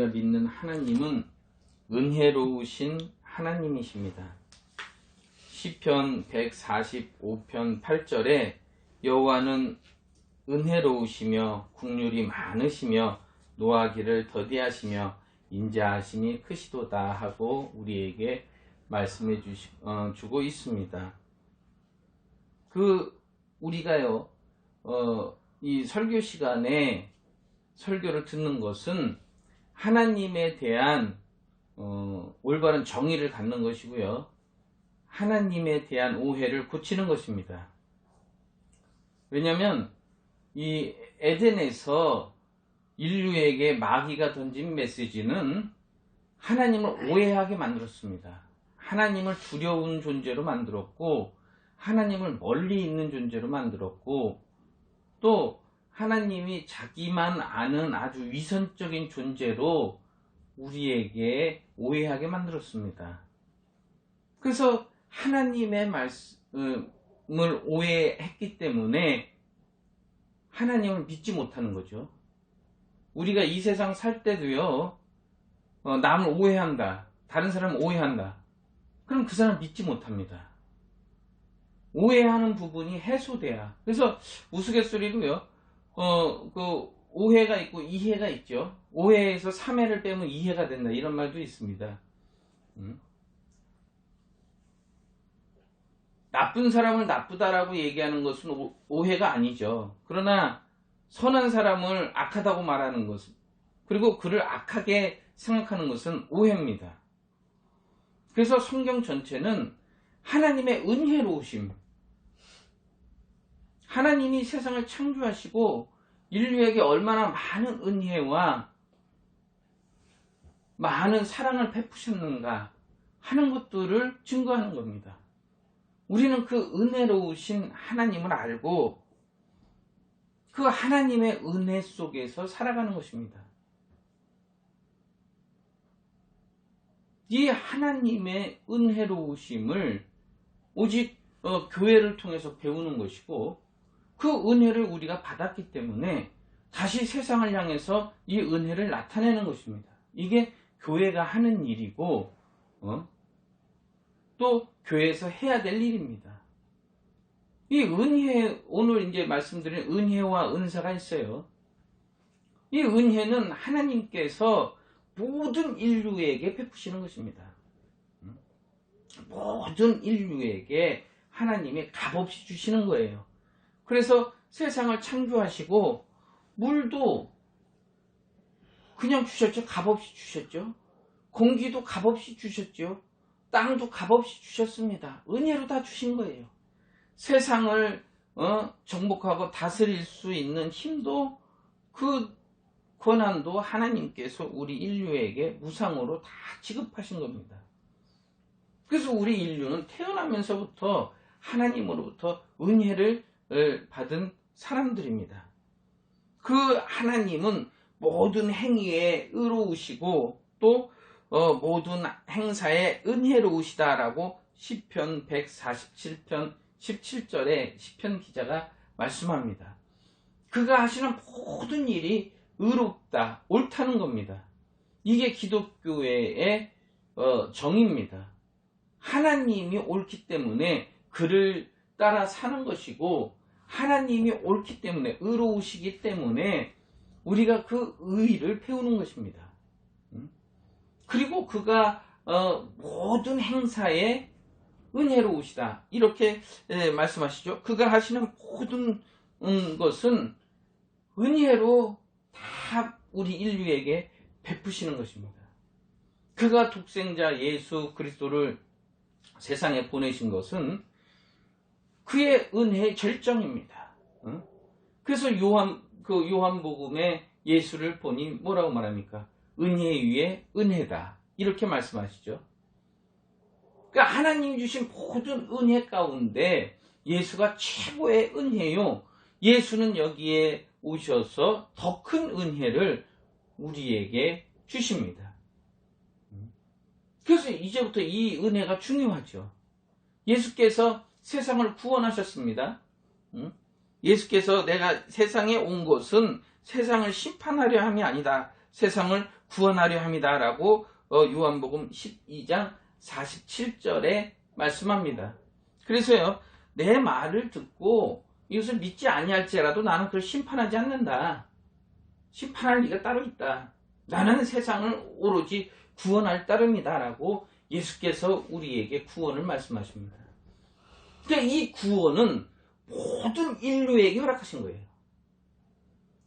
우리가 믿는 하나님은 은혜로우신 하나님이십니다. 시편 145편 8절에 여호와는 은혜로우시며 국률이 많으시며 노하기를 더디하시며 인자하심이 크시도다 하고 우리에게 말씀해 주고 있습니다. 우리가요, 이 설교 시간에 설교를 듣는 것은 하나님에 대한 올바른 정의를 갖는 것이고요. 하나님에 대한 오해를 고치는 것입니다. 왜냐하면 이 에덴에서 인류에게 마귀가 던진 메시지는 하나님을 오해하게 만들었습니다. 하나님을 두려운 존재로 만들었고 하나님을 멀리 있는 존재로 만들었고 또 하나님이 자기만 아는 아주 위선적인 존재로 우리에게 오해하게 만들었습니다. 그래서 하나님의 말씀을 오해했기 때문에 하나님을 믿지 못하는 거죠. 우리가 이 세상 살 때도요, 남을 오해한다, 다른 사람을 오해한다, 그럼 그 사람 믿지 못합니다. 오해하는 부분이 해소돼야. 그래서 우스갯소리로요, 오해가 있고 이해가 있죠. 오해에서 3해를 빼면 이해가 된다, 이런 말도 있습니다. 나쁜 사람을 나쁘다라고 얘기하는 것은 오해가 아니죠. 그러나 선한 사람을 악하다고 말하는 것은, 그리고 그를 악하게 생각하는 것은 오해입니다. 그래서 성경 전체는 하나님의 은혜로우심, 하나님이 세상을 창조하시고 인류에게 얼마나 많은 은혜와 많은 사랑을 베푸셨는가 하는 것들을 증거하는 겁니다. 우리는 그 은혜로우신 하나님을 알고 그 하나님의 은혜 속에서 살아가는 것입니다. 이 하나님의 은혜로우심을 오직 교회를 통해서 배우는 것이고 그 은혜를 우리가 받았기 때문에 다시 세상을 향해서 이 은혜를 나타내는 것입니다. 이게 교회가 하는 일이고 또 교회에서 해야 될 일입니다. 이 은혜, 오늘 이제 말씀드린 은혜와 은사가 있어요. 이 은혜는 하나님께서 모든 인류에게 베푸시는 것입니다. 모든 인류에게 하나님이 값없이 주시는 거예요. 그래서 세상을 창조하시고 물도 그냥 주셨죠. 값없이 주셨죠. 공기도 값없이 주셨죠. 땅도 값없이 주셨습니다. 은혜로 다 주신 거예요. 세상을 정복하고 다스릴 수 있는 힘도 그 권한도 하나님께서 우리 인류에게 무상으로 다 지급하신 겁니다. 그래서 우리 인류는 태어나면서부터 하나님으로부터 은혜를 받은 사람들입니다. 그 하나님은 모든 행위에 의로우시고 또 모든 행사에 은혜로우시다라고 시편 147편 17절에 시편 기자가 말씀합니다. 그가 하시는 모든 일이 의롭다, 옳다는 겁니다. 이게 기독교의 정의입니다. 하나님이 옳기 때문에 그를 따라 사는 것이고 하나님이 옳기 때문에 의로우시기 때문에 우리가 그 의를 배우는 것입니다. 그리고 그가 모든 행사에 은혜로우시다 이렇게 말씀하시죠. 그가 하시는 모든 것은 은혜로 다 우리 인류에게 베푸시는 것입니다. 그가 독생자 예수 그리스도를 세상에 보내신 것은 그의 은혜의 절정입니다. 그래서 요한복음에 예수를 보니 뭐라고 말합니까? 은혜 위에 은혜다 이렇게 말씀하시죠. 그러니까 하나님이 주신 모든 은혜 가운데 예수가 최고의 은혜요. 예수는 여기에 오셔서 더 큰 은혜를 우리에게 주십니다. 그래서 이제부터 이 은혜가 중요하죠. 예수께서 세상을 구원하셨습니다. 예수께서 내가 세상에 온 것은 세상을 심판하려 함이 아니다. 세상을 구원하려 함이다라고 요한복음 12장 47절에 말씀합니다. 그래서요, 내 말을 듣고 이것을 믿지 아니할지라도 나는 그를 심판하지 않는다. 심판할 리가 따로 있다. 나는 세상을 오로지 구원할 따름이다라고 예수께서 우리에게 구원을 말씀하십니다. 그러니까 이 구원은 모든 인류에게 허락하신 거예요.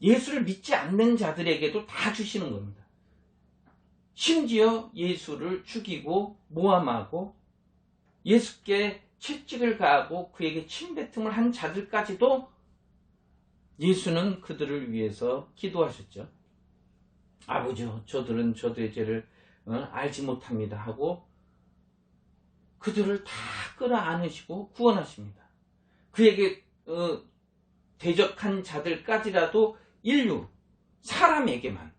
예수를 믿지 않는 자들에게도 다 주시는 겁니다. 심지어 예수를 죽이고 모함하고 예수께 채찍을 가하고 그에게 침뱉음을 한 자들까지도 예수는 그들을 위해서 기도하셨죠. 아버지요, 저들은 저들의 죄를 알지 못합니다 하고 그들을 다 끌어안으시고 구원하십니다. 그에게 대적한 자들까지라도 인류, 사람에게만.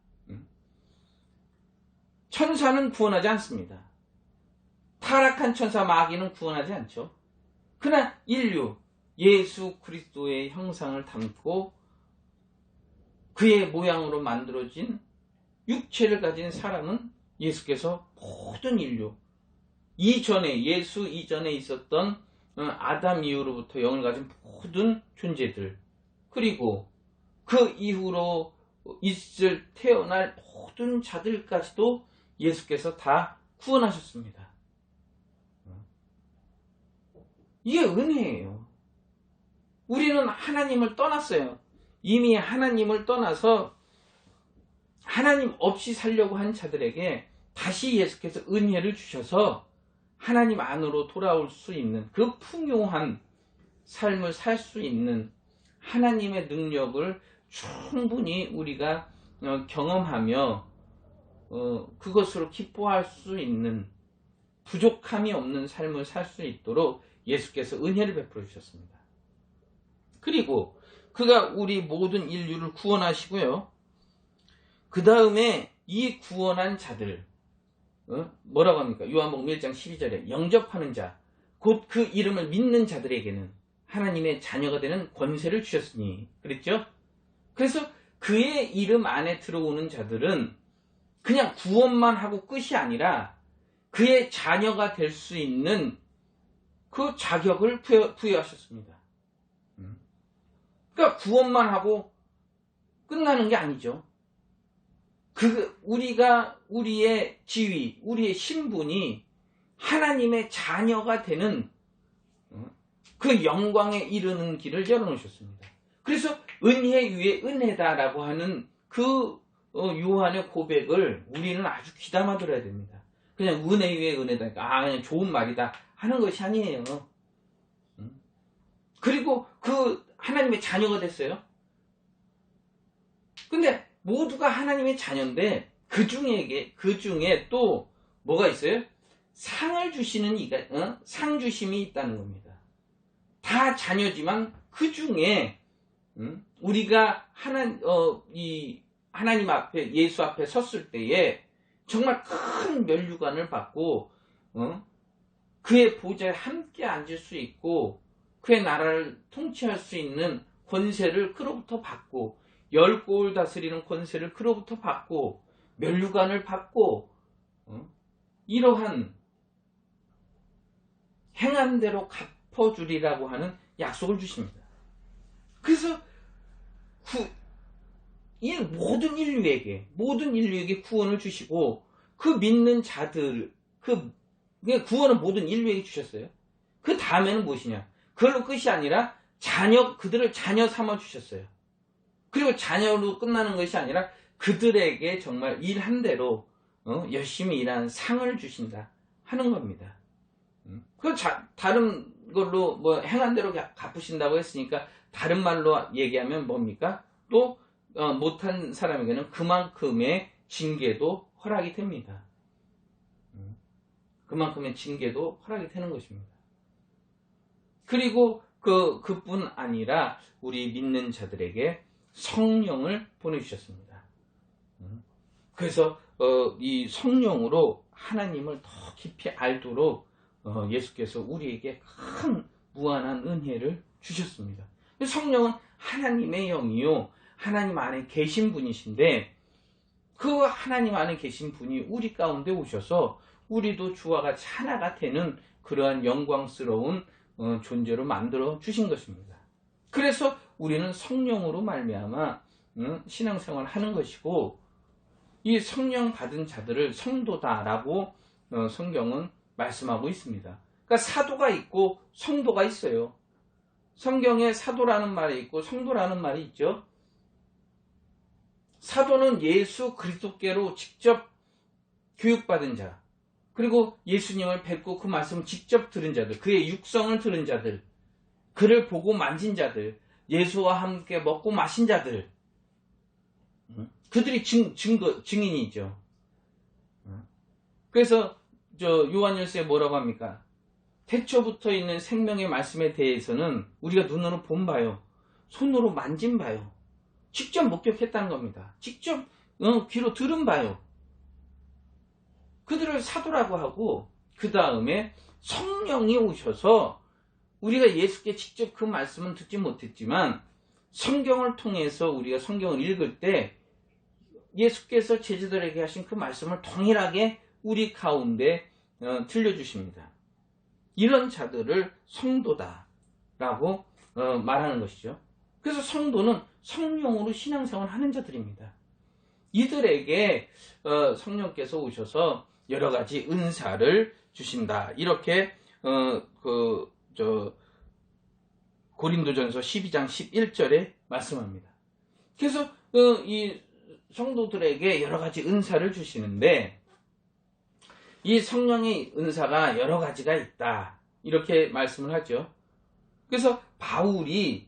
천사는 구원하지 않습니다. 타락한 천사 마귀는 구원하지 않죠. 그러나 인류, 예수 그리스도의 형상을 담고 그의 모양으로 만들어진 육체를 가진 사람은 예수께서 모든 인류, 예수 이전에 있었던 아담 이후로부터 영을 가진 모든 존재들, 그리고 그 이후로 태어날 모든 자들까지도 예수께서 다 구원하셨습니다. 이게 은혜예요. 우리는 하나님을 떠났어요. 이미 하나님을 떠나서 하나님 없이 살려고 한 자들에게 다시 예수께서 은혜를 주셔서 하나님 안으로 돌아올 수 있는 그 풍요한 삶을 살 수 있는 하나님의 능력을 충분히 우리가 경험하며 그것으로 기뻐할 수 있는 부족함이 없는 삶을 살 수 있도록 예수께서 은혜를 베풀어 주셨습니다. 그리고 그가 우리 모든 인류를 구원하시고요. 그 다음에 이 구원한 자들, 뭐라고 합니까? 요한복음 1장 12절에 영접하는 자, 곧 그 이름을 믿는 자들에게는 하나님의 자녀가 되는 권세를 주셨으니, 그랬죠? 그래서 그의 이름 안에 들어오는 자들은 그냥 구원만 하고 끝이 아니라 그의 자녀가 될 수 있는 그 자격을 부여하셨습니다. 그러니까 구원만 하고 끝나는 게 아니죠. 우리의 지위, 우리의 신분이 하나님의 자녀가 되는 그 영광에 이르는 길을 열어놓으셨습니다. 그래서 은혜 위에 은혜다라고 하는 그 요한의 고백을 우리는 아주 귀담아 들어야 됩니다. 그냥 은혜 위에 은혜다, 그냥 좋은 말이다 하는 것이 아니에요. 그리고 그 하나님의 자녀가 됐어요. 근데 모두가 하나님의 자녀인데 그 중에 또 뭐가 있어요? 상을 주시는 상 주심이 있다는 겁니다. 다 자녀지만 그 중에 우리가 하나님 앞에, 예수 앞에 섰을 때에 정말 큰 면류관을 받고 그의 보좌에 함께 앉을 수 있고 그의 나라를 통치할 수 있는 권세를 그로부터 받고 10골 다스리는 권세를 그로부터 받고 면류관을 받고 이러한 행한 대로 갚아주리라고 하는 약속을 주십니다. 그래서 이 모든 인류에게 구원을 주시고 그 믿는 자들, 구원은 모든 인류에게 주셨어요. 그 다음에는 무엇이냐? 그걸로 끝이 아니라 그들을 자녀 삼아 주셨어요. 그리고 자녀로 끝나는 것이 아니라 그들에게 정말 일한 대로 열심히 일하는 상을 주신다 하는 겁니다. 다른 걸로 행한 대로 갚으신다고 했으니까 다른 말로 얘기하면 뭡니까? 또 못한 사람에게는 그만큼의 징계도 허락이 됩니다. 그만큼의 징계도 허락이 되는 것입니다. 그리고 그뿐 아니라 우리 믿는 자들에게 성령을 보내주셨습니다. 그래서 이 성령으로 하나님을 더 깊이 알도록 예수께서 우리에게 큰 무한한 은혜를 주셨습니다. 성령은 하나님의 영이요 하나님 안에 계신 분이신데 그 하나님 안에 계신 분이 우리 가운데 오셔서 우리도 주와 같이 하나가 되는 그러한 영광스러운 존재로 만들어 주신 것입니다. 그래서 우리는 성령으로 말미암아 신앙생활을 하는 것이고, 이 성령 받은 자들을 성도다라고 성경은 말씀하고 있습니다. 그러니까 사도가 있고 성도가 있어요. 성경에 사도라는 말이 있고 성도라는 말이 있죠. 사도는 예수 그리스도께로 직접 교육받은 자, 그리고 예수님을 뵙고 그 말씀을 직접 들은 자들, 그의 육성을 들은 자들, 그를 보고 만진 자들, 예수와 함께 먹고 마신 자들, 그들이 증인이죠. 그래서 요한일서에 뭐라고 합니까? 태초부터 있는 생명의 말씀에 대해서는 우리가 눈으로 본 바요, 손으로 만진 바요, 직접 목격했다는 겁니다. 직접 귀로 들은 바요. 그들을 사도라고 하고, 그 다음에 성령이 오셔서 우리가 예수께 직접 그 말씀은 듣지 못했지만 성경을 통해서 우리가 성경을 읽을 때 예수께서 제자들에게 하신 그 말씀을 동일하게 우리 가운데 들려주십니다. 이런 자들을 성도다라고 말하는 것이죠. 그래서 성도는 성령으로 신앙생활을 하는 자들입니다. 이들에게 성령께서 오셔서 여러 가지 은사를 주신다. 이렇게 고린도전서 12장 11절에 말씀합니다. 그래서 이 성도들에게 여러 가지 은사를 주시는데, 이 성령의 은사가 여러 가지가 있다, 이렇게 말씀을 하죠. 그래서 바울이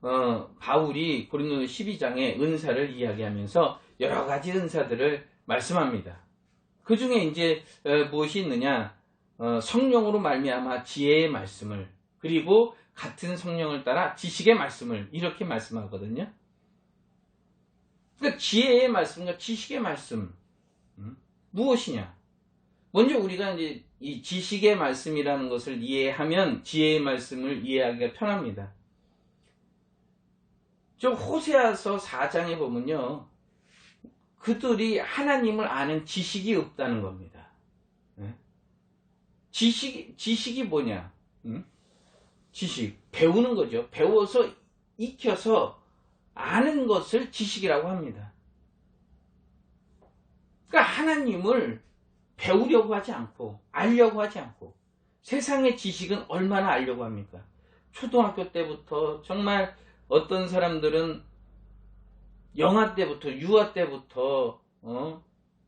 고린도전서 12장의 은사를 이야기하면서 여러 가지 은사들을 말씀합니다. 그 중에 이제 무엇이 있느냐? 성령으로 말미암아 지혜의 말씀을, 그리고 같은 성령을 따라 지식의 말씀을, 이렇게 말씀하거든요. 그러니까 지혜의 말씀과 지식의 말씀, 무엇이냐? 먼저 우리가 이제 이 지식의 말씀이라는 것을 이해하면 지혜의 말씀을 이해하기가 편합니다. 호세아서 4장에 보면요, 그들이 하나님을 아는 지식이 없다는 겁니다. 지식이 뭐냐? 지식, 배우는 거죠. 배워서 익혀서 아는 것을 지식이라고 합니다. 그러니까 하나님을 배우려고 하지 않고, 알려고 하지 않고, 세상의 지식은 얼마나 알려고 합니까? 초등학교 때부터, 정말 어떤 사람들은 영아 때부터, 유아 때부터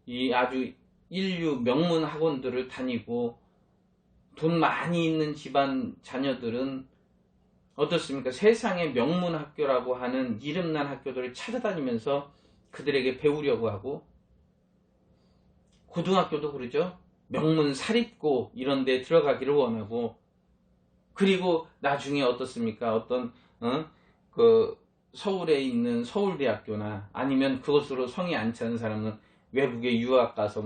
이 아주 인류 명문 학원들을 다니고, 돈 많이 있는 집안 자녀들은 어떻습니까? 세상의 명문 학교라고 하는 이름난 학교들을 찾아다니면서 그들에게 배우려고 하고, 고등학교도 그러죠. 명문 사립고 이런 데 들어가기를 원하고, 그리고 나중에 어떻습니까? 어떤 서울에 있는 서울대학교나, 아니면 그것으로 성이 안 차는 사람은 외국에 유학 가서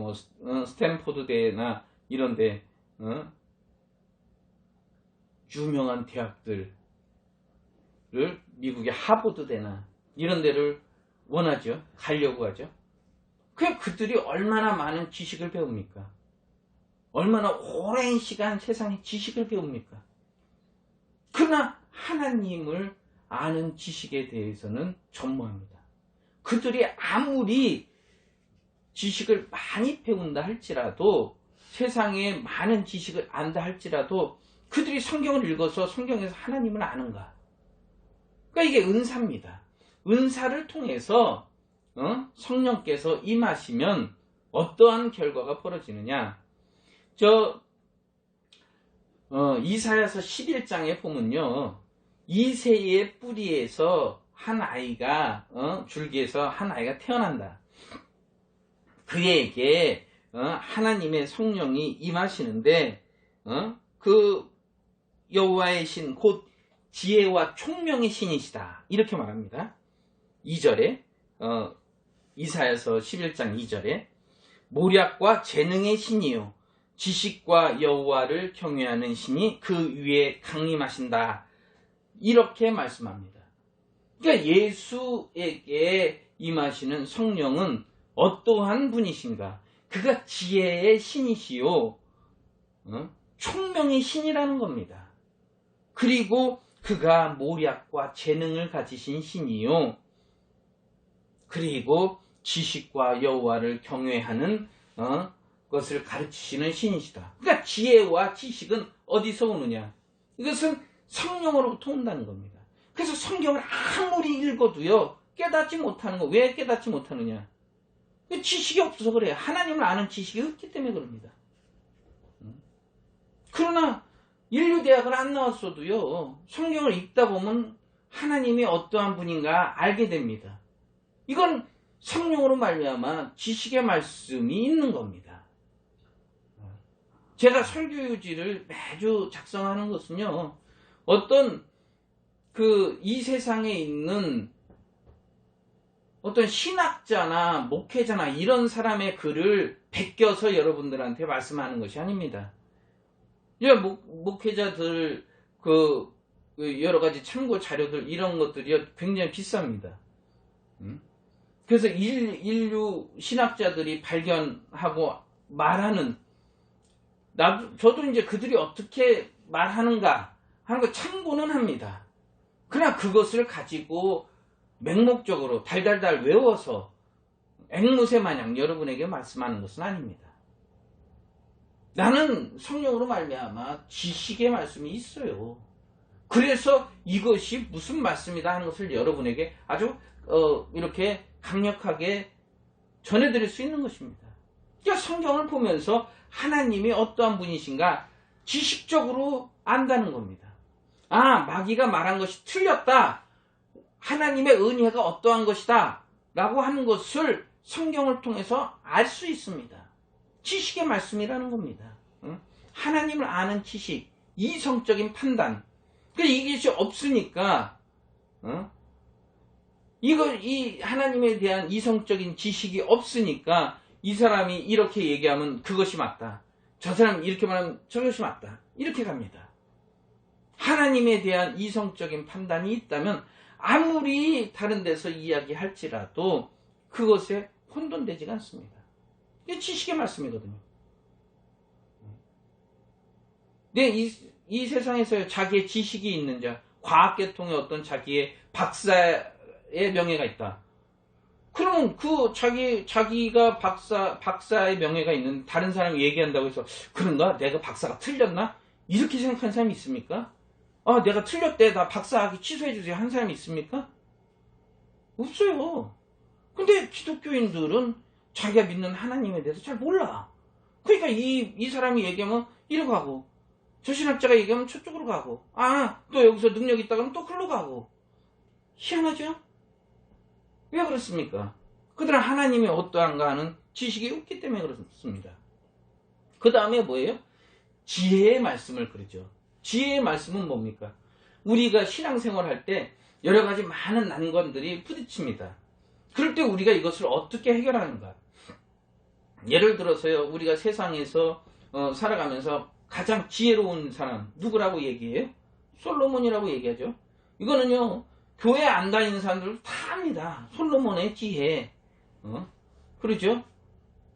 스탠포드대나 이런 데 유명한 대학들을, 미국의 하버드대나 이런 데를 원하죠. 가려고 하죠. 그들이 얼마나 많은 지식을 배웁니까? 얼마나 오랜 시간 세상의 지식을 배웁니까? 그러나 하나님을 아는 지식에 대해서는 전무합니다. 그들이 아무리 지식을 많이 배운다 할지라도, 세상에 많은 지식을 안다 할지라도, 그들이 성경을 읽어서 성경에서 하나님을 아는가? 그러니까 이게 은사입니다. 은사를 통해서 성령께서 임하시면 어떠한 결과가 벌어지느냐? 이사야서 11장에 보면요, 이새의 뿌리에서 한 아이가, 줄기에서 한 아이가 태어난다. 그에게 하나님의 성령이 임하시는데, 그 여호와의 신, 곧 지혜와 총명의 신이시다, 이렇게 말합니다. 2절에 이사야서 11장 2절에 모략과 재능의 신이요 지식과 여호와를 경외하는 신이 그 위에 강림하신다, 이렇게 말씀합니다. 그러니까 예수에게 임하시는 성령은 어떠한 분이신가? 그가 지혜의 신이시요, 총명의 신이라는 겁니다. 그리고 그가 모략과 재능을 가지신 신이요, 그리고 지식과 여호와를 경외하는 것을 가르치시는 신이시다. 그러니까 지혜와 지식은 어디서 오느냐? 이것은 성령으로부터 온다는 겁니다. 그래서 성경을 아무리 읽어도요, 깨닫지 못하는 거. 왜 깨닫지 못하느냐? 지식이 없어서 그래요. 하나님을 아는 지식이 없기 때문에 그럽니다. 그러나 인류대학을 안 나왔어도요, 성경을 읽다 보면 하나님이 어떠한 분인가 알게 됩니다. 이건 성령으로 말미암아 지식의 말씀이 있는 겁니다. 제가 설교유지를 매주 작성하는 것은요, 어떤 이 세상에 있는 어떤 신학자나 목회자나 이런 사람의 글을 베껴서 여러분들한테 말씀하는 것이 아닙니다. 목회자들 여러 가지 참고 자료들 이런 것들이 굉장히 비쌉니다. 그래서 인류 신학자들이 발견하고 말하는, 저도 이제 그들이 어떻게 말하는가 하는 거 참고는 합니다. 그러나 그것을 가지고 맹목적으로 달달달 외워서 앵무새 마냥 여러분에게 말씀하는 것은 아닙니다. 나는 성령으로 말미암아 지식의 말씀이 있어요. 그래서 이것이 무슨 말씀이다 하는 것을 여러분에게 아주 이렇게 강력하게 전해드릴 수 있는 것입니다. 그러니까 성경을 보면서 하나님이 어떠한 분이신가 지식적으로 안다는 겁니다. 마귀가 말한 것이 틀렸다, 하나님의 은혜가 어떠한 것이다 라고 하는 것을 성경을 통해서 알 수 있습니다. 지식의 말씀이라는 겁니다. 하나님을 아는 지식, 이성적인 판단. 이것이 없으니까 이 하나님에 대한 이성적인 지식이 없으니까 이 사람이 이렇게 얘기하면 그것이 맞다, 저 사람이 이렇게 말하면 저것이 맞다, 이렇게 갑니다. 하나님에 대한 이성적인 판단이 있다면 아무리 다른 데서 이야기할지라도 그것에 혼돈되지가 않습니다. 이게 지식의 말씀이거든요. 이 세상에서 자기의 지식이 있는 자, 과학계통의 어떤 자기의 박사의 명예가 있다. 그러면 자기가 박사의 명예가 있는 다른 사람이 얘기한다고 해서 그런가? 내가 박사가 틀렸나? 이렇게 생각하는 사람이 있습니까? 내가 틀렸대, 나 박사학위 취소해주세요 한 사람이 있습니까? 없어요. 근데 기독교인들은 자기가 믿는 하나님에 대해서 잘 몰라. 그러니까 이 사람이 얘기하면 이리로 가고, 저 신학자가 얘기하면 저쪽으로 가고, 또 여기서 능력 있다 그러면 또 글로 가고. 희한하죠? 왜 그렇습니까? 그들은 하나님이 어떠한가 하는 지식이 없기 때문에 그렇습니다. 그 다음에 뭐예요? 지혜의 말씀을 그러죠. 지혜의 말씀은 뭡니까? 우리가 신앙생활 할 때 여러 가지 많은 난관들이 부딪힙니다. 그럴 때 우리가 이것을 어떻게 해결하는가? 예를 들어서요, 우리가 세상에서 살아가면서 가장 지혜로운 사람 누구라고 얘기해요? 솔로몬이라고 얘기하죠. 이거는요, 교회 안 다니는 사람들 다 압니다. 솔로몬의 지혜. 그러죠?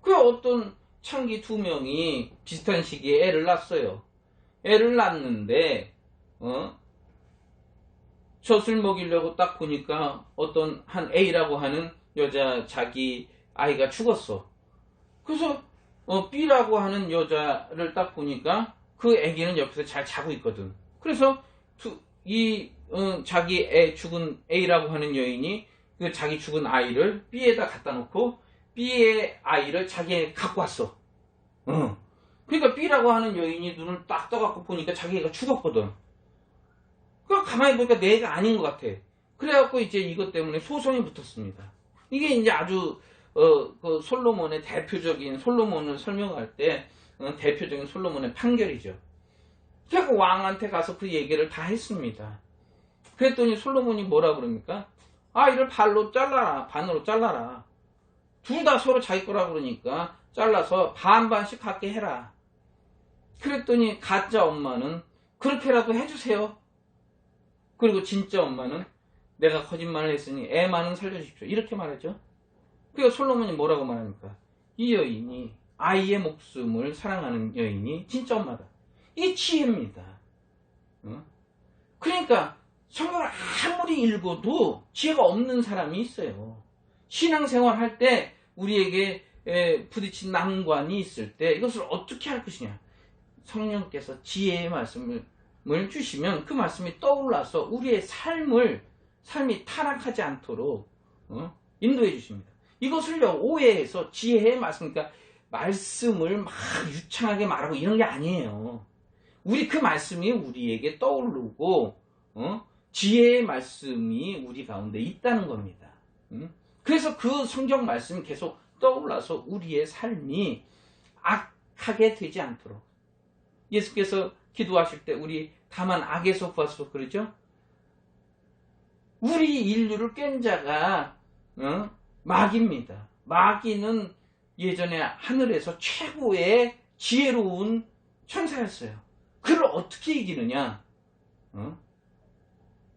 그 어떤 창기 2명이 비슷한 시기에 애를 낳았어요. 애를 낳았는데 젖을 먹이려고 딱 보니까 어떤 한 A라고 하는 여자 자기 아이가 죽었어. 그래서 B라고 하는 여자를 딱 보니까 그 애기는 옆에서 잘 자고 있거든. 그래서 자기 애 죽은 A라고 하는 여인이 그 자기 죽은 아이를 B에다 갖다 놓고 B의 아이를 자기에 갖고 왔어. 그러니까 B라고 하는 여인이 눈을 딱 떠갖고 보니까 자기 애가 죽었거든. 그러니까 가만히 보니까 내 애가 아닌 것 같아. 그래갖고 이제 이것 때문에 소송이 붙었습니다. 이게 이제 아주 그 솔로몬의 대표적인, 솔로몬을 설명할 때 대표적인 솔로몬의 판결이죠. 그래서 왕한테 가서 그 얘기를 다 했습니다. 그랬더니 솔로몬이 뭐라 그럽니까? 이를 반으로 잘라라. 둘 다 서로 자기 거라 그러니까 잘라서 반반씩 갖게 해라. 그랬더니 가짜 엄마는 그렇게라도 해주세요. 그리고 진짜 엄마는 내가 거짓말을 했으니 애만은 살려주십시오. 이렇게 말하죠. 그러니까 솔로몬이 뭐라고 말합니까? 이 여인이, 아이의 목숨을 사랑하는 여인이 진짜 엄마다. 이게 지혜입니다. 그러니까 성경을 아무리 읽어도 지혜가 없는 사람이 있어요. 신앙생활 할 때 우리에게 부딪힌 난관이 있을 때 이것을 어떻게 할 것이냐. 성령께서 지혜의 말씀을 주시면 그 말씀이 떠올라서 우리의 삶이 타락하지 않도록 인도해 주십니다. 이것을요, 오해해서 지혜의 말씀, 그러니까 말씀을 막 유창하게 말하고 이런 게 아니에요. 그 말씀이 우리에게 떠오르고, 지혜의 말씀이 우리 가운데 있다는 겁니다. 그래서 그 성경 말씀이 계속 떠올라서 우리의 삶이 악하게 되지 않도록. 예수께서 기도하실 때 우리 다만 악에서 구하소서 그러죠? 우리 인류를 깬 자가 마귀입니다. 마귀는 예전에 하늘에서 최고의 지혜로운 천사였어요. 그를 어떻게 이기느냐?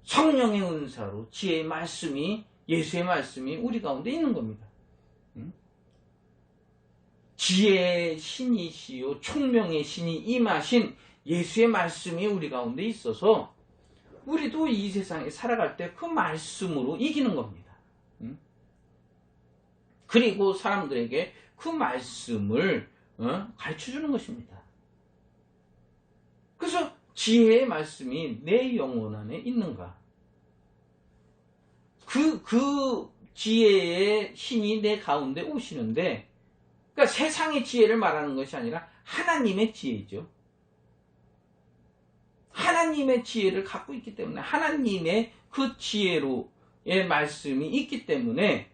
성령의 은사로 지혜의 말씀이, 예수의 말씀이 우리 가운데 있는 겁니다. 지혜의 신이시요 총명의 신이 임하신 예수의 말씀이 우리 가운데 있어서 우리도 이 세상에 살아갈 때 그 말씀으로 이기는 겁니다. 그리고 사람들에게 그 말씀을 가르쳐주는 것입니다. 그래서 지혜의 말씀이 내 영혼 안에 있는가? 그 지혜의 신이 내 가운데 오시는데, 그러니까 세상의 지혜를 말하는 것이 아니라 하나님의 지혜죠. 하나님의 지혜를 갖고 있기 때문에, 하나님의 그 지혜로의 말씀이 있기 때문에,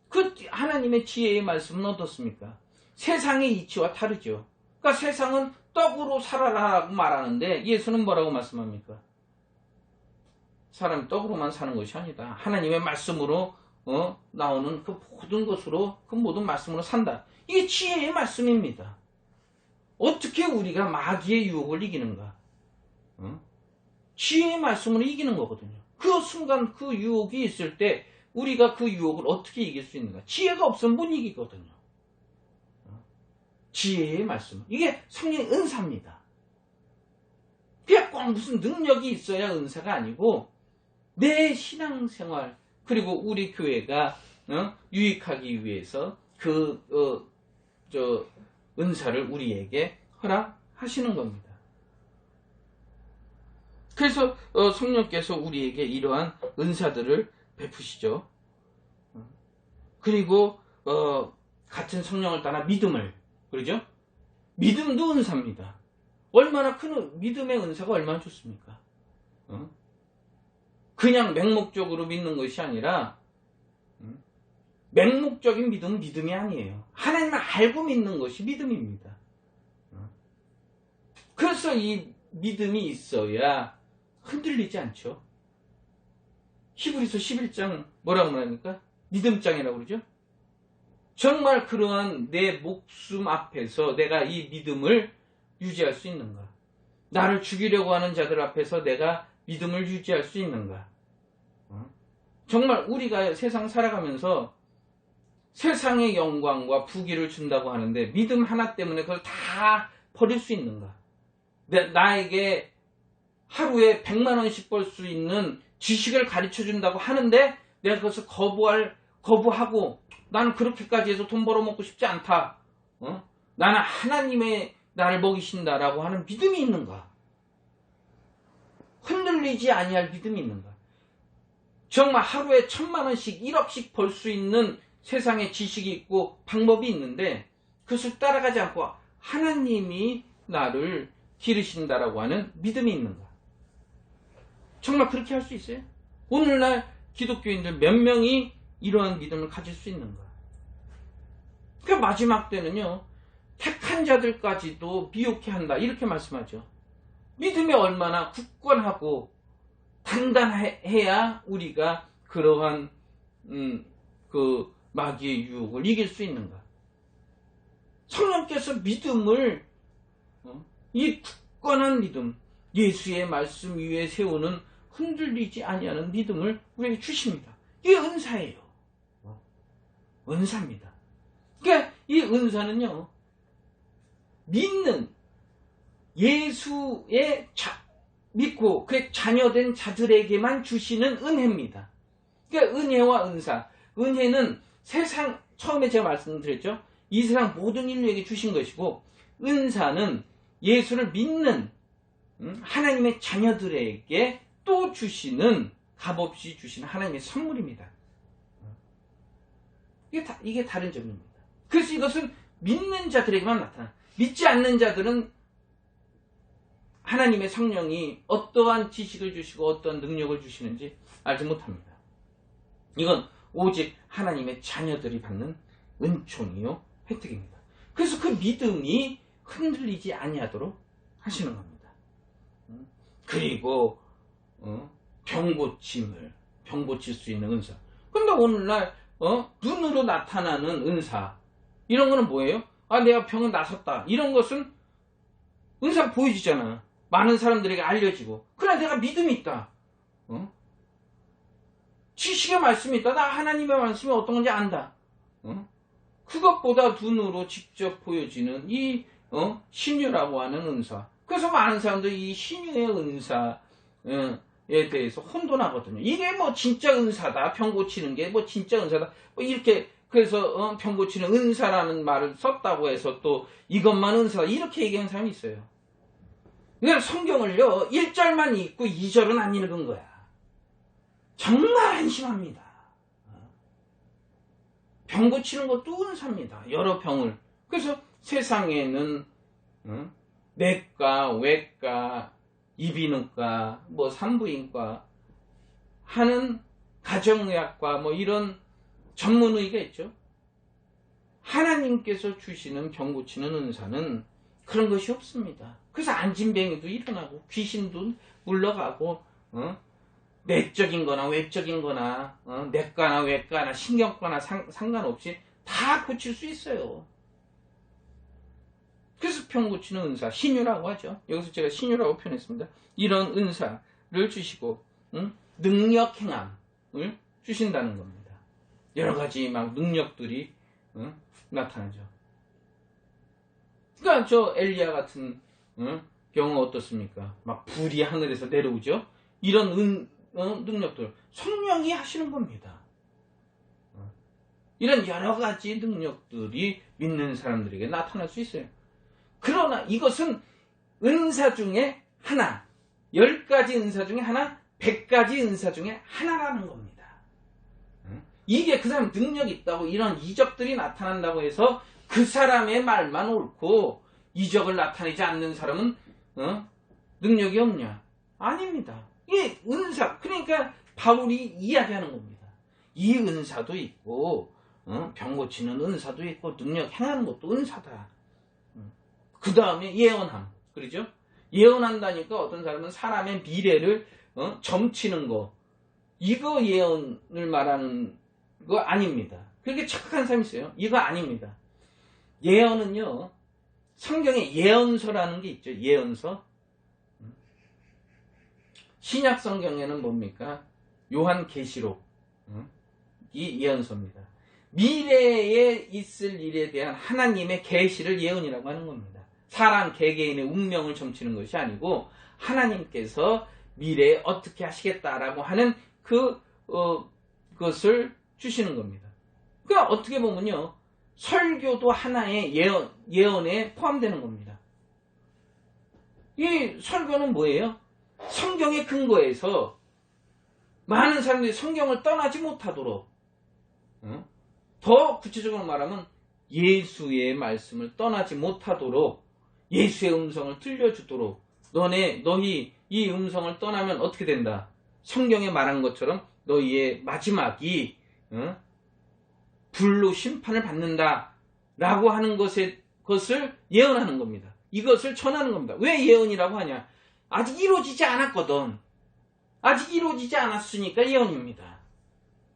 그 하나님의 지혜의 말씀은 어떻습니까? 세상의 이치와 다르죠. 그러니까 세상은 떡으로 살아라라고 말하는데 예수는 뭐라고 말씀합니까? 사람이 떡으로만 사는 것이 아니다. 하나님의 말씀으로 나오는 그 모든 것으로, 그 모든 말씀으로 산다. 이게 지혜의 말씀입니다. 어떻게 우리가 마귀의 유혹을 이기는가? 지혜의 말씀으로 이기는 거거든요. 그 순간 그 유혹이 있을 때 우리가 그 유혹을 어떻게 이길 수 있는가? 지혜가 없으면 못 이기거든요. 지혜의 말씀. 이게 성령의 은사입니다. 그냥 꼭 무슨 능력이 있어야 은사가 아니고 내 신앙생활, 그리고 우리 교회가 유익하기 위해서 은사를 우리에게 허락하시는 겁니다. 그래서 성령께서 우리에게 이러한 은사들을 베푸시죠. 그리고 같은 성령을 따라 믿음을, 그러죠? 믿음도 은사입니다. 얼마나 큰 믿음의 은사가 얼마나 좋습니까? 그냥 맹목적으로 믿는 것이 아니라 맹목적인 믿음은 믿음이 아니에요. 하나님을 알고 믿는 것이 믿음입니다. 그래서 이 믿음이 있어야 흔들리지 않죠. 히브리서 11장 뭐라고 말합니까? 믿음장이라고 그러죠. 정말 그러한 내 목숨 앞에서 내가 이 믿음을 유지할 수 있는가? 나를 죽이려고 하는 자들 앞에서 내가 믿음을 유지할 수 있는가? 정말 우리가 세상 살아가면서 세상의 영광과 부귀를 준다고 하는데 믿음 하나 때문에 그걸 다 버릴 수 있는가? 나에게 하루에 100만 원씩 벌 수 있는 지식을 가르쳐 준다고 하는데 내가 그것을 거부하고 나는 그렇게까지 해서 돈 벌어먹고 싶지 않다. 나는 하나님의 나를 먹이신다라고 하는 믿음이 있는가? 흔들리지 아니할 믿음이 있는가? 정말 하루에 1000만 원씩 1억씩 벌 수 있는 세상에 지식이 있고 방법이 있는데 그것을 따라가지 않고 하나님이 나를 기르신다라고 하는 믿음이 있는가? 정말 그렇게 할 수 있어요? 오늘날 기독교인들 몇 명이 이러한 믿음을 가질 수 있는가? 그 마지막 때는요, 택한 자들까지도 미혹해 한다, 이렇게 말씀하죠. 믿음이 얼마나 굳건하고 단단해야 우리가 그러한 그 마귀의 유혹을 이길 수 있는가? 성령께서 믿음을 이 굳건한 믿음, 예수의 말씀 위에 세우는 흔들리지 아니하는 믿음을 우리에게 주십니다. 이게 은사예요. 은사입니다. 그러니까 이 은사는요, 믿는 예수의 믿고 그의 자녀된 자들에게만 주시는 은혜입니다. 그러니까 은혜와 은사. 은혜는 세상, 처음에 제가 말씀드렸죠. 이 세상 모든 인류에게 주신 것이고, 은사는 예수를 믿는 하나님의 자녀들에게 또 주시는, 값없이 주시는 하나님의 선물입니다. 이게 다른 점입니다. 그래서 이것은 믿는 자들에게만 나타나. 믿지 않는 자들은 하나님의 성령이 어떠한 지식을 주시고 어떠한 능력을 주시는지 알지 못합니다. 이건 오직 하나님의 자녀들이 받는 은총이요, 혜택입니다. 그래서 그 믿음이 흔들리지 아니하도록 하시는 겁니다. 그리고 병 고칠 수 있는 은사. 근데 오늘날 눈으로 나타나는 은사, 이런 거는 뭐예요? 내가 병을 나섰다, 이런 것은 은사가 보여지잖아. 많은 사람들에게 알려지고. 그러나 내가 믿음이 있다, 지식의 말씀이 있다, 나 하나님의 말씀이 어떤 건지 안다, 그것보다 눈으로 직접 보여지는 이 신유라고 하는 은사. 그래서 많은 사람들이 이 신유의 은사에 대해서 혼돈하거든요. 이게 뭐 진짜 은사다, 병 고치는 게 뭐 진짜 은사다, 뭐 이렇게. 그래서 병 고치는 은사라는 말을 썼다고 해서 또 이것만 은사다, 이렇게 얘기하는 사람이 있어요. 그러니까 성경을요, 1절만 읽고 2절은 안 읽은 거야. 정말 한심합니다. 병 고치는 것도 은사입니다. 여러 병을. 그래서 세상에는 내과, 외과, 이비인후과, 뭐 산부인과 하는 가정의학과, 뭐 이런 전문의가 있죠. 하나님께서 주시는 병 고치는 은사는 그런 것이 없습니다. 그래서 안진뱅이도 일어나고 귀신도 물러가고, 내적인 거나 외적인 거나, 내과나 외과나 신경과나 상관없이 다 고칠 수 있어요. 그래서 병 고치는 은사, 신유라고 하죠. 여기서 제가 신유라고 표현했습니다. 이런 은사를 주시고, 능력 행함을 주신다는 겁니다. 여러 가지 막 능력들이 나타나죠. 그러니까 저 엘리야 같은 경우 어떻습니까? 막 불이 하늘에서 내려오죠. 이런 능력들 성령이 하시는 겁니다. 이런 여러 가지 능력들이 믿는 사람들에게 나타날 수 있어요. 그러나 이것은 은사 중에 하나, 10가지 은사 중에 하나, 100가지 은사 중에 하나라는 겁니다. 이게 그 사람 능력이 있다고 이런 이적들이 나타난다고 해서 그 사람의 말만 옳고 이적을 나타내지 않는 사람은 능력이 없냐? 아닙니다. 이게 은사, 그러니까 바울이 이야기하는 겁니다. 이 은사도 있고 병 고치는 은사도 있고 능력 행하는 것도 은사다. 그 다음에 예언함, 그러죠? 예언한다니까 어떤 사람은 사람의 미래를 점치는 거, 이거 예언을 말하는 거 아닙니다. 그렇게 착각한 사람이 있어요. 이거 아닙니다. 예언은요, 성경에 예언서라는 게 있죠. 예언서. 신약 성경에는 뭡니까? 요한계시록, 이 예언서입니다. 미래에 있을 일에 대한 하나님의 계시를 예언이라고 하는 겁니다. 사람 개개인의 운명을 점치는 것이 아니고 하나님께서 미래에 어떻게 하시겠다라고 하는 그것을 주시는 겁니다. 그러니까 어떻게 보면요, 설교도 하나의 예언에 포함되는 겁니다. 이 설교는 뭐예요? 성경의 근거에서 많은 사람들이 성경을 떠나지 못하도록, 더 구체적으로 말하면 예수의 말씀을 떠나지 못하도록 예수의 음성을 들려주도록, 너희 이 음성을 떠나면 어떻게 된다? 성경에 말한 것처럼 너희의 마지막이 불로 심판을 받는다 라고 하는 것을 예언하는 겁니다. 이것을 전하는 겁니다. 왜 예언이라고 하냐? 아직 이루어지지 않았거든. 아직 이루어지지 않았으니까 예언입니다.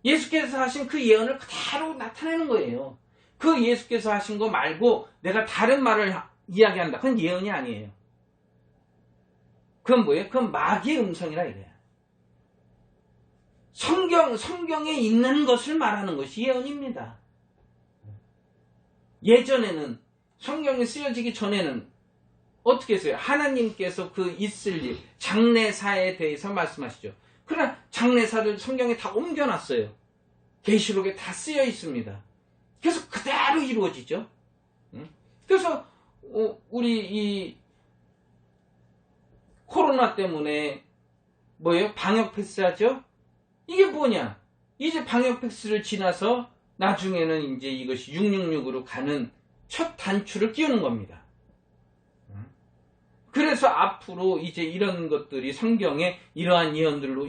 예수께서 하신 그 예언을 그대로 나타내는 거예요. 그 예수께서 하신 거 말고 내가 다른 말을 이야기한다, 그건 예언이 아니에요. 그건 뭐예요? 그건 마귀의 음성이라 이래요. 성경에 있는 것을 말하는 것이 예언입니다. 예전에는 성경이 쓰여지기 전에는 어떻게 했어요? 하나님께서 그 있을 일, 장래사에 대해서 말씀하시죠. 그러나 장래사를 성경에 다 옮겨놨어요. 계시록에 다 쓰여 있습니다. 그래서 그대로 이루어지죠. 그래서 우리 이 코로나 때문에 뭐예요? 방역 패스하죠? 이게 뭐냐? 이제 방역 패스를 지나서 나중에는 이제 이것이 666으로 가는 첫 단추를 끼우는 겁니다. 그래서 앞으로 이제 이런 것들이 성경에 이러한 예언들로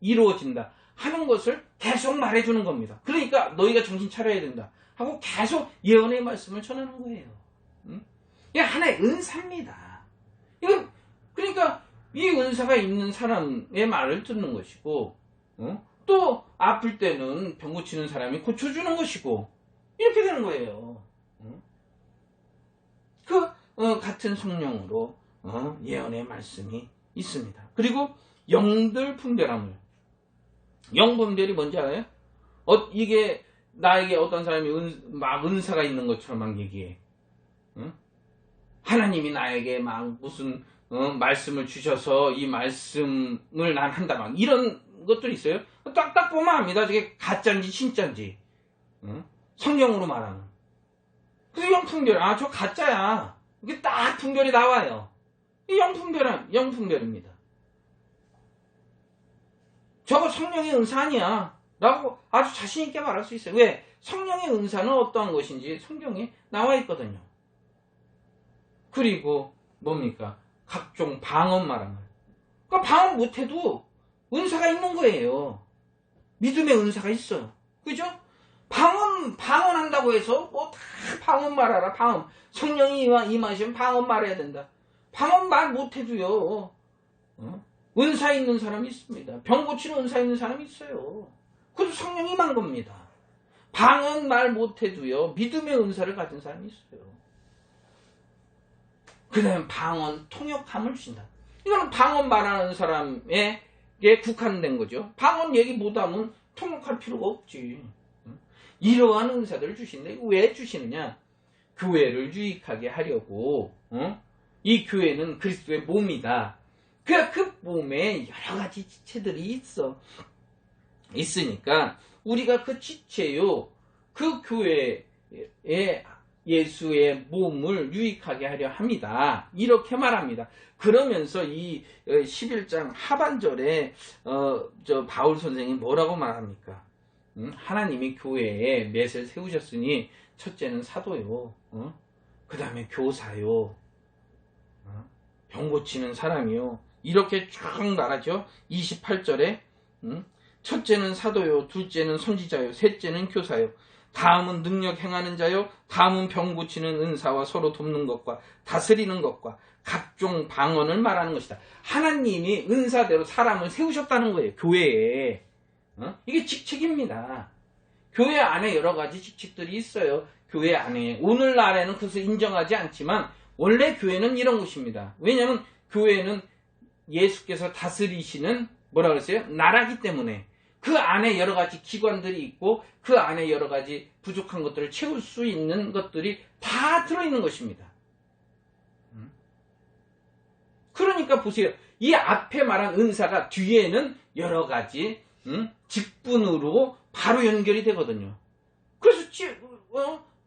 이루어진다 하는 것을 계속 말해주는 겁니다. 그러니까 너희가 정신 차려야 된다 하고 계속 예언의 말씀을 전하는 거예요. 이게 하나의 은사입니다. 이건 그러니까 이 은사가 있는 사람의 말을 듣는 것이고, 또 아플 때는 병 고치는 사람이 고쳐주는 것이고, 이렇게 되는 거예요. 같은 성령으로 예언의 말씀이 있습니다. 그리고 영들 분별함을. 영 분별이 뭔지 알아요? 이게 나에게 어떤 사람이 막 은사가 있는 것처럼 막 얘기해. 하나님이 나에게 막 무슨 말씀을 주셔서 이 말씀을 난 한다 막 이런 것들이 있어요. 딱 보면 압니다. 저게 가짜인지 진짜인지. 성경으로 말하는. 그래서 영분별, 저 가짜야. 이게 딱 분별이 나와요. 이 영분별입니다. 저거 성령의 은사 아니야 라고 아주 자신있게 말할 수 있어요. 왜? 성령의 은사는 어떠한 것인지 성경에 나와 있거든요. 그리고 뭡니까? 각종 방언 말하는. 그러니까 방언 못해도 은사가 있는 거예요. 믿음의 은사가 있어요. 그죠? 방언한다고 해서 뭐 다 방언 말하라. 방언. 성령이 임하시면 방언 말해야 된다. 방언 말 못해도요. 은사 있는 사람이 있습니다. 병 고치는 은사 있는 사람이 있어요. 그것도 성령이 임한 겁니다. 방언 말 못해도요. 믿음의 은사를 가진 사람이 있어요. 그 다음에 방언 통역함을 주신다. 이거는 방언 말하는 사람에게 국한된 거죠. 방언 얘기 못하면 통역할 필요가 없지. 이러한 은사들을 주신다. 왜 주시느냐? 교회를 유익하게 하려고. 이 교회는 그리스도의 몸이다. 그 몸에 여러 가지 지체들이 있으니까 우리가 그 지체요, 그 교회에 예수의 몸을 유익하게 하려 합니다. 이렇게 말합니다. 그러면서 이 11장 하반절에 바울 선생이 뭐라고 말합니까? 하나님이 교회에 넷을 세우셨으니 첫째는 사도요, 그 다음에 교사요, 병 고치는 사람이요. 이렇게 쭉 말하죠. 28절에 첫째는 사도요, 둘째는 선지자요, 셋째는 교사요, 다음은 능력 행하는 자요, 다음은 병 고치는 은사와 서로 돕는 것과 다스리는 것과 각종 방언을 말하는 것이다. 하나님이 은사대로 사람을 세우셨다는 거예요. 교회에. 이게 직책입니다. 교회 안에 여러 가지 직책들이 있어요. 교회 안에. 오늘날에는 그것을 인정하지 않지만 원래 교회는 이런 곳입니다. 왜냐하면 교회는 예수께서 다스리시는 뭐라 그랬어요? 나라기 때문에 그 안에 여러 가지 기관들이 있고 그 안에 여러 가지 부족한 것들을 채울 수 있는 것들이 다 들어있는 것입니다. 그러니까 보세요. 이 앞에 말한 은사가 뒤에는 여러 가지 직분으로 바로 연결이 되거든요. 그래서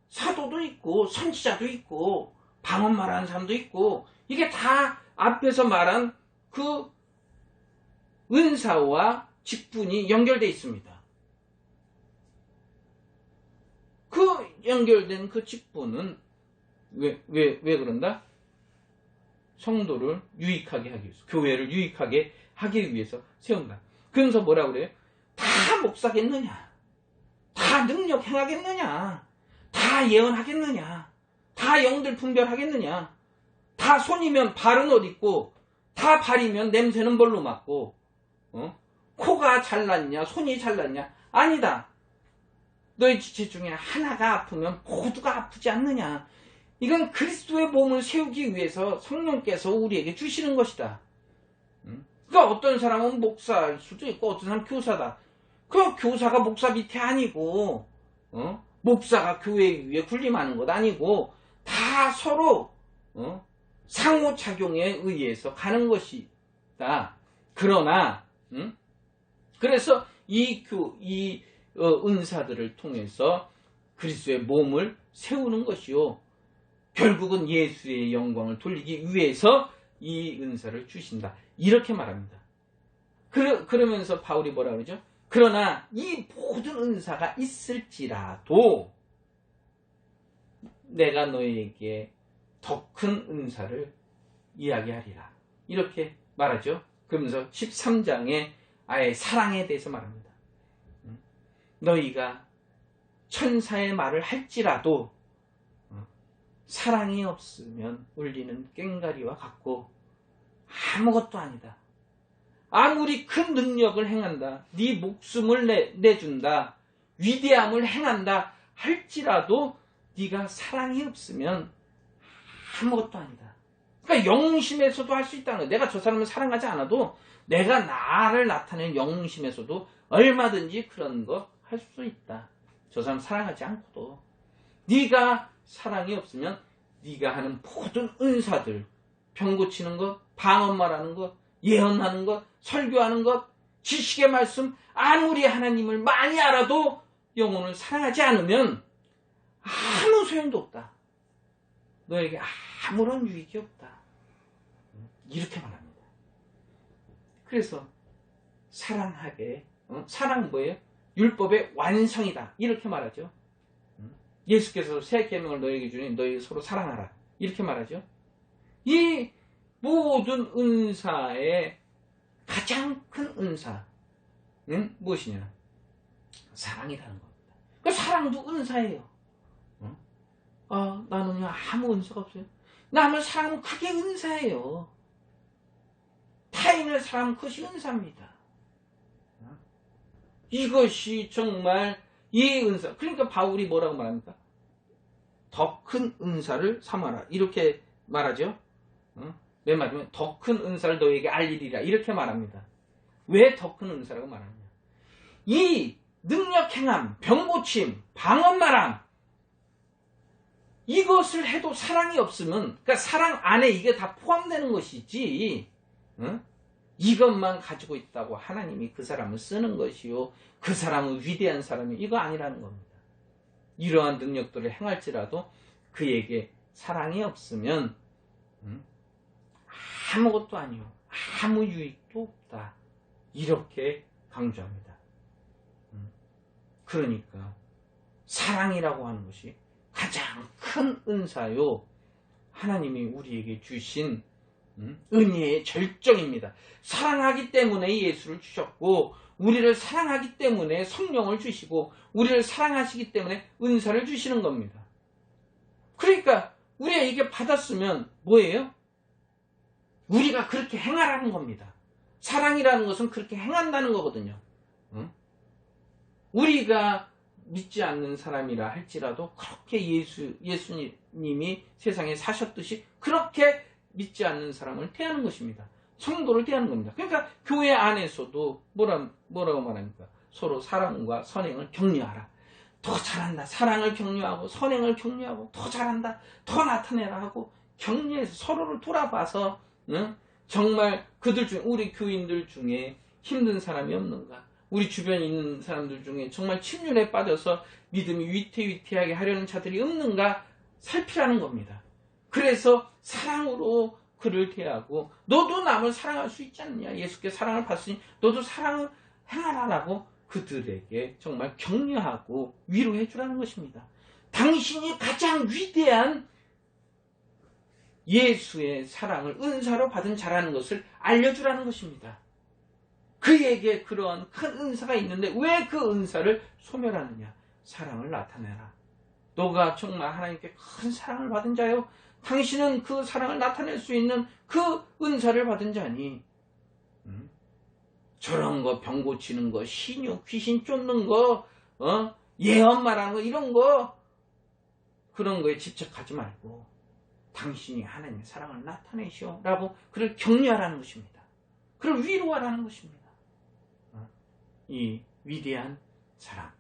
사도도 있고 선지자도 있고 방언 말하는 사람도 있고 이게 다 앞에서 말한 그 은사와 직분이 연결되어 있습니다. 그 연결된 그 직분은 왜 그런다? 성도를 유익하게 하기 위해서, 교회를 유익하게 하기 위해서 세운다. 그러면서 뭐라 그래요? 다 목사겠느냐? 다 능력 행하겠느냐? 다 예언하겠느냐? 다 영들 분별하겠느냐? 다 손이면 발은 어디 있고, 다 발이면 냄새는 뭘로 맡고, 코가 잘났냐? 손이 잘났냐? 아니다. 너의 지체 중에 하나가 아프면 모두가 아프지 않느냐? 이건 그리스도의 몸을 세우기 위해서 성령께서 우리에게 주시는 것이다. 그러니까 어떤 사람은 목사일 수도 있고 어떤 사람은 교사다. 그 교사가 목사 밑에 아니고 목사가 교회 위에 군림하는 것 아니고 다 서로 상호작용에 의해서 가는 것이다. 그러나 그래서 이 은사들을 통해서 그리스도의 몸을 세우는 것이요, 결국은 예수의 영광을 돌리기 위해서 이 은사를 주신다. 이렇게 말합니다. 그러면서 바울이 뭐라 그러죠? 그러나 이 모든 은사가 있을지라도 내가 너에게 더 큰 은사를 이야기하리라. 이렇게 말하죠. 그러면서 13장에 아예 사랑에 대해서 말합니다. 너희가 천사의 말을 할지라도 사랑이 없으면 울리는 꽹과리와 같고 아무것도 아니다. 아무리 큰 능력을 행한다, 네 목숨을 내준다, 위대함을 행한다 할지라도 네가 사랑이 없으면 아무것도 아니다. 그러니까 영심에서도 할 수 있다는 거예요. 내가 저 사람을 사랑하지 않아도 내가 나를 나타내는 영심에서도 얼마든지 그런 거 할 수 있다. 저 사람 사랑하지 않고도 네가 사랑이 없으면 네가 하는 모든 은사들, 병 고치는 것, 방언 말하는 것, 예언하는 것, 설교하는 것, 지식의 말씀, 아무리 하나님을 많이 알아도 영혼을 사랑하지 않으면 아무 소용도 없다. 너에게 아무런 유익이 없다. 이렇게 말합니다. 그래서 사랑하게, 사랑 뭐예요? 율법의 완성이다. 이렇게 말하죠. 예수께서 새 계명을 너에게 주니 너희 서로 사랑하라. 이렇게 말하죠. 이 모든 은사의 가장 큰 은사는 무엇이냐? 사랑이라는 겁니다. 그 사랑도 은사예요. 나는 아무 은사가 없어요. 남을 사랑하면 그게 은사예요. 타인을 사랑하면 그것이 은사입니다. 이것이 정말 이 은사. 그러니까 바울이 뭐라고 말합니까? 더 큰 은사를 삼아라. 이렇게 말하죠. 맨 마지막에 더 큰 은사를 너에게 알리리라. 이렇게 말합니다. 왜 더 큰 은사라고 말하느냐? 이 능력 행함, 병 고침, 방언 말함, 이것을 해도 사랑이 없으면, 그러니까 사랑 안에 이게 다 포함되는 것이지, 이것만 가지고 있다고 하나님이 그 사람을 쓰는 것이요, 그 사람은 위대한 사람이 이거 아니라는 겁니다. 이러한 능력들을 행할지라도 그에게 사랑이 없으면 아무것도 아니요, 아무 유익도 없다. 이렇게 강조합니다. 그러니까 사랑이라고 하는 것이 가장 큰 은사요, 하나님이 우리에게 주신 은혜의 절정입니다. 사랑하기 때문에 예수를 주셨고, 우리를 사랑하기 때문에 성령을 주시고, 우리를 사랑하시기 때문에 은사를 주시는 겁니다. 그러니까 우리가 이게 받았으면 뭐예요? 우리가 그렇게 행하라는 겁니다. 사랑이라는 것은 그렇게 행한다는 거거든요. 우리가 믿지 않는 사람이라 할지라도 그렇게 예수님이 세상에 사셨듯이 그렇게 믿지 않는 사람을 대하는 것입니다. 성도를 대하는 겁니다. 그러니까 교회 안에서도 뭐라고 말합니까? 서로 사랑과 선행을 격려하라. 더 잘한다. 사랑을 격려하고 선행을 격려하고 더 잘한다. 더 나타내라 하고 격려해서 서로를 돌아봐서 정말 그들 중에, 우리 교인들 중에 힘든 사람이 없는가? 우리 주변에 있는 사람들 중에 정말 침륜에 빠져서 믿음이 위태위태하게 하려는 자들이 없는가 살피라는 겁니다. 그래서 사랑으로 그를 대하고, 너도 남을 사랑할 수 있지 않느냐? 예수께 사랑을 받으니 너도 사랑을 행하라라고 그들에게 정말 격려하고 위로해 주라는 것입니다. 당신이 가장 위대한 예수의 사랑을 은사로 받은 자라는 것을 알려주라는 것입니다. 그에게 그러한 큰 은사가 있는데 왜 그 은사를 소멸하느냐? 사랑을 나타내라. 너가 정말 하나님께 큰 사랑을 받은 자요, 당신은 그 사랑을 나타낼 수 있는 그 은사를 받은 자니, 저런 거, 병 고치는 거, 신유, 귀신 쫓는 거, 예언 말하는 거, 이런 거, 그런 거에 집착하지 말고 당신이 하나님의 사랑을 나타내시오 라고 그를 격려하라는 것입니다. 그를 위로하라는 것입니다. 이 위대한 사랑.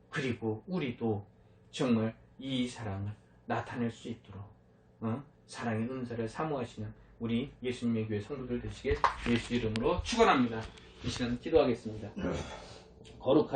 그리고 우리도 정말 이 사랑을 나타낼 수 있도록 사랑의 은사를 사모하시는 우리 예수님의 교회 성도들 되시길 예수 이름으로 축원합니다. 이 시간 기도하겠습니다. 거룩하신